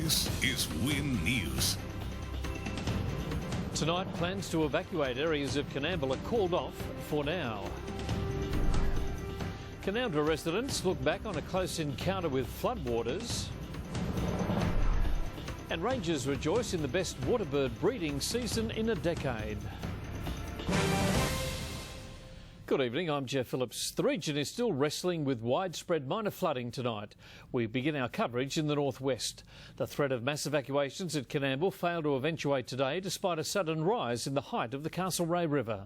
This is Win News. Tonight, plans to evacuate areas of Coonamble are called off for now. Coonamble residents look back on a close encounter with floodwaters. And rangers rejoice in the best waterbird breeding season in a decade. Good evening, I'm Jeff Phillips. The region is still wrestling with widespread minor flooding tonight. We begin our coverage in the northwest. The threat of mass evacuations at Coonamble failed to eventuate today despite a sudden rise in the height of the Castlereagh River.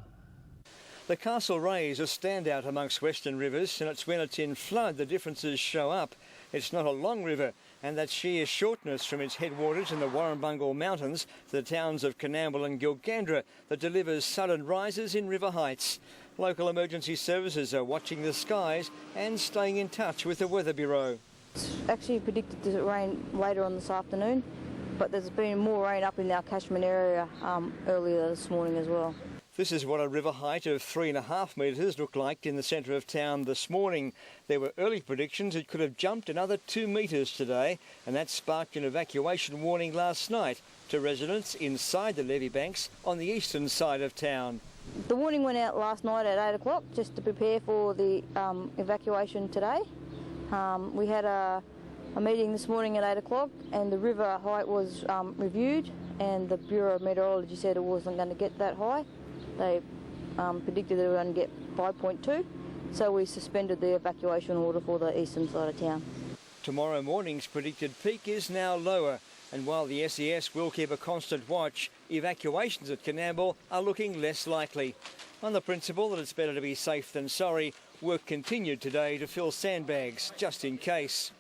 The Castlereagh is a standout amongst western rivers, and it's when it's in flood the differences show up. It's not a long river, and that sheer shortness from its headwaters in the Warrumbungle Mountains to the towns of Coonamble and Gilgandra that delivers sudden rises in river heights. Local emergency services are watching the skies and staying in touch with the Weather Bureau. It's actually predicted to rain later on this afternoon, but there's been more rain up in our catchment area earlier this morning as well. This is what a river height of 3.5 metres looked like in the centre of town this morning. There were early predictions it could have jumped another 2 metres today, and that sparked an evacuation warning last night to residents inside the levee banks on the eastern side of town. The warning went out last night at 8 o'clock just to prepare for the evacuation today. We had a meeting this morning at 8 o'clock, and the river height was reviewed, and the Bureau of Meteorology said it wasn't going to get that high. They predicted that it would only get 5.2, so we suspended the evacuation order for the eastern side of town. Tomorrow morning's predicted peak is now lower, and while the SES will keep a constant watch, evacuations at Coonamble are looking less likely. On the principle that it's better to be safe than sorry, work continued today to fill sandbags, just in case.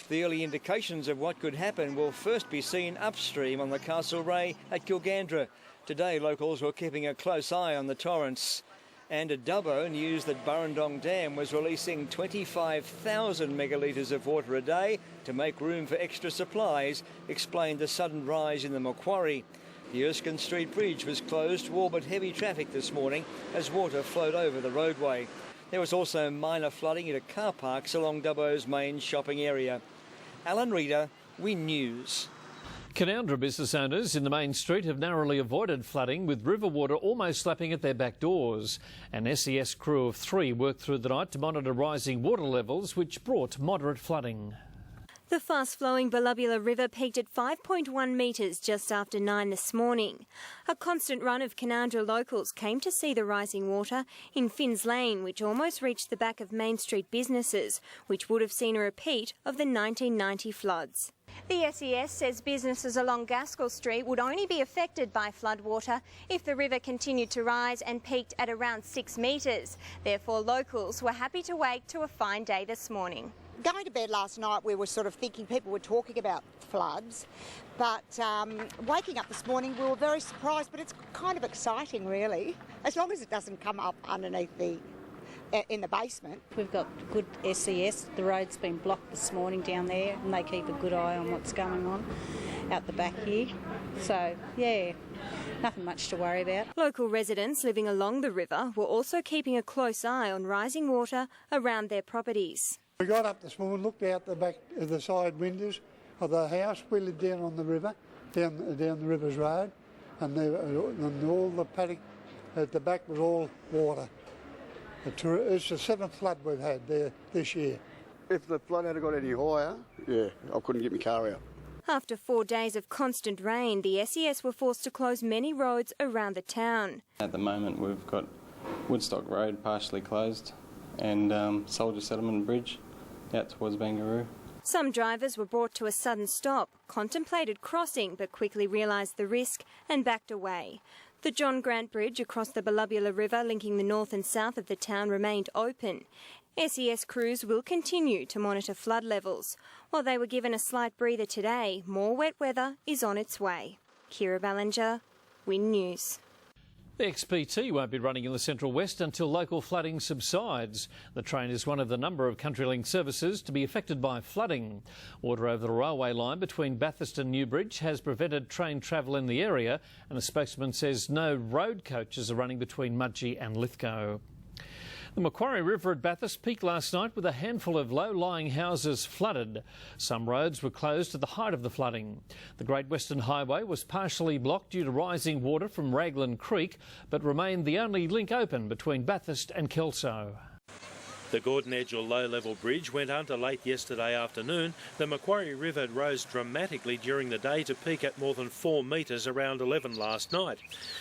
The early indications of what could happen will first be seen upstream on the Castlereagh at Gilgandra. Today, locals were keeping a close eye on the torrents. And at Dubbo, news that Burrendong Dam was releasing 25,000 megalitres of water a day to make room for extra supplies explained the sudden rise in the Macquarie. The Erskine Street Bridge was closed to all but heavy traffic this morning as water flowed over the roadway. There was also minor flooding into car parks along Dubbo's main shopping area. Alan Reader, Win News. Coonamble business owners in the main street have narrowly avoided flooding, with river water almost slapping at their back doors. An SES crew of 3 worked through the night to monitor rising water levels, which brought moderate flooding. The fast-flowing Belubula River peaked at 5.1 metres just after 9 this morning. A constant run of Coonamble locals came to see the rising water in Finns Lane, which almost reached the back of Main Street businesses, which would have seen a repeat of the 1990 floods. The SES says businesses along Gaskell Street would only be affected by floodwater if the river continued to rise and peaked at around 6 metres. Therefore, locals were happy to wake to a fine day this morning. Going to bed last night, we were sort of thinking people were talking about floods, but waking up this morning, we were very surprised, but it's kind of exciting, really, as long as it doesn't come up underneath in the basement. We've got good SES. The road's been blocked this morning down there, and they keep a good eye on what's going on out the back here. So, yeah, nothing much to worry about. Local residents living along the river were also keeping a close eye on rising water around their properties. We got up this morning, looked out the back of the side windows of the house. We lived down on the river, down the river's road, and all the paddock at the back was all water. It's the 7th flood we've had there this year. If the flood had got any higher, yeah, I couldn't get my car out. After 4 days of constant rain, the SES were forced to close many roads around the town. At the moment, we've got Woodstock Road partially closed and Soldier Settlement Bridge out towards Barangaroo. Some drivers were brought to a sudden stop, contemplated crossing but quickly realised the risk and backed away. The John Grant Bridge across the Belubula River linking the north and south of the town remained open. SES crews will continue to monitor flood levels. While they were given a slight breather today, more wet weather is on its way. Kira Ballinger, Win News. The XPT won't be running in the Central West until local flooding subsides. The train is one of the number of CountryLink services to be affected by flooding. Water over the railway line between Bathurst and Newbridge has prevented train travel in the area, and a spokesman says no road coaches are running between Mudgee and Lithgow. The Macquarie River at Bathurst peaked last night with a handful of low-lying houses flooded. Some roads were closed at the height of the flooding. The Great Western Highway was partially blocked due to rising water from Raglan Creek, but remained the only link open between Bathurst and Kelso. The Gordon Edgell low-level bridge went under late yesterday afternoon. The Macquarie River rose dramatically during the day to peak at more than 4 metres around 11 last night.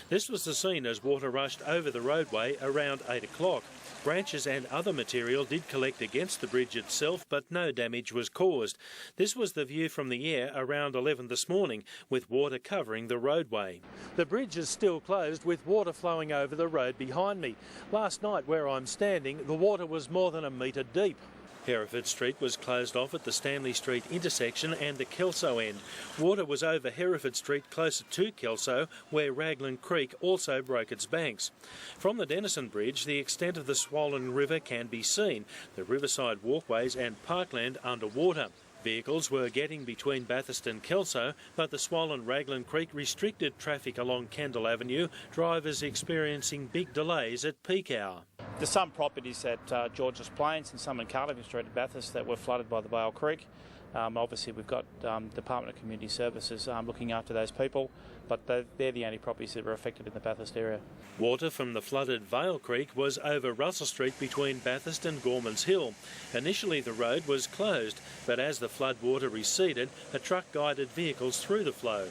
This was the scene as water rushed over the roadway around 8 o'clock. Branches and other material did collect against the bridge itself, but no damage was caused. This was the view from the air around 11 this morning, with water covering the roadway. The bridge is still closed, with water flowing over the road behind me. Last night, where I'm standing, the water was more than a metre deep. Hereford Street was closed off at the Stanley Street intersection and the Kelso end. Water was over Hereford Street closer to Kelso, where Raglan Creek also broke its banks. From the Denison Bridge, the extent of the swollen river can be seen, the riverside walkways and parkland underwater. Vehicles were getting between Bathurst and Kelso, but the swollen Raglan Creek restricted traffic along Kendall Avenue, drivers experiencing big delays at peak hour. There's some properties at Georges Plains and some in Cardigan Street at Bathurst that were flooded by the Vale Creek. Obviously we've got Department of Community Services looking after those people, but they're the only properties that were affected in the Bathurst area. Water from the flooded Vale Creek was over Russell Street between Bathurst and Gormans Hill. Initially the road was closed, but as the flood water receded, a truck guided vehicles through the flow.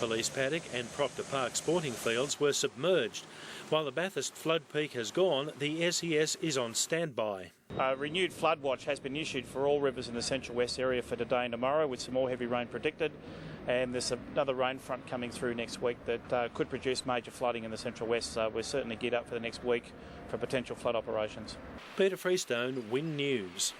Police Paddock and Proctor Park sporting fields were submerged. While the Bathurst flood peak has gone, the SES is on standby. A renewed flood watch has been issued for all rivers in the Central West area for today and tomorrow, with some more heavy rain predicted. And there's another rain front coming through next week that could produce major flooding in the Central West. So we're certainly geared up for the next week for potential flood operations. Peter Freestone, WIN News.